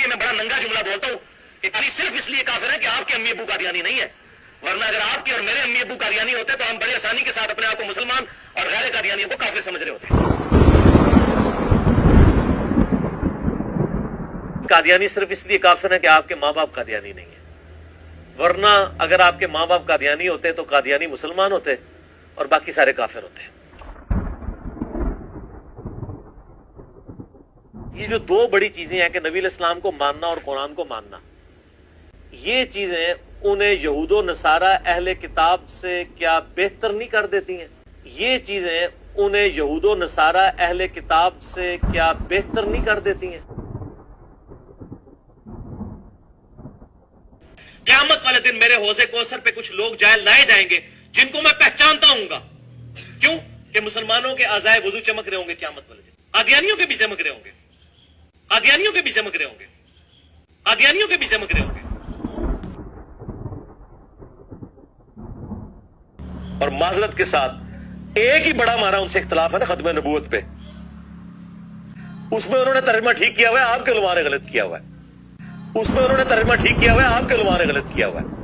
میں بڑا ننگا جملہ بولتا ہوں کہ علی صرف اس لیے کافر ہے کہ آپ کے امی ابو قادیانی نہیں ہے، ورنہ اگر آپ کے اور میرے امی ابو قادیانی ہوتے تو ہم بڑی آسانی کے ساتھ اپنے آپ کو مسلمان اور غیر قادیانیوں کو کافر سمجھ رہے ہوتے۔ قادیانی صرف اس لیے کافر ہے کہ آپ کے ماں باپ قادیانی نہیں ہیں، ورنہ اگر آپ کے ماں باپ قادیانی ہوتے تو قادیانی مسلمان ہوتے اور باقی سارے کافر ہوتے ہیں۔ یہ جو دو بڑی چیزیں ہیں کہ نبی علیہ السلام کو ماننا اور قرآن کو ماننا، یہ چیزیں انہیں یہود و نصارہ اہل کتاب سے کیا بہتر نہیں کر دیتی ہیں؟ یہ چیزیں انہیں یہود و نصارہ اہل کتاب سے کیا بہتر نہیں کر دیتی ہیں؟ قیامت والے دن میرے حوض کوثر پہ کچھ لوگ لائے جائیں گے جن کو میں پہچانتا ہوں گا، کیوں کہ مسلمانوں کے اعضائے وضو چمک رہے ہوں گے قیامت والے دن، قادیانیوں کے بھی چمک رہے ہوں گے، قادیانیوں کے بھی چمک رہے ہوں گے، قادیانیوں کے بھی چمک رہے ہوں گے۔ اور معذرت کے ساتھ ایک ہی بڑا ہمارا ان سے اختلاف ہے نا ختم نبوت پہ، اس میں انہوں نے ترجمہ ٹھیک کیا ہوا ہے، آپ کے علماء نے غلط کیا ہوا ہے، اس میں انہوں نے ترجمہ ٹھیک کیا ہوا ہے، آپ کے علماء نے غلط کیا ہوا ہے۔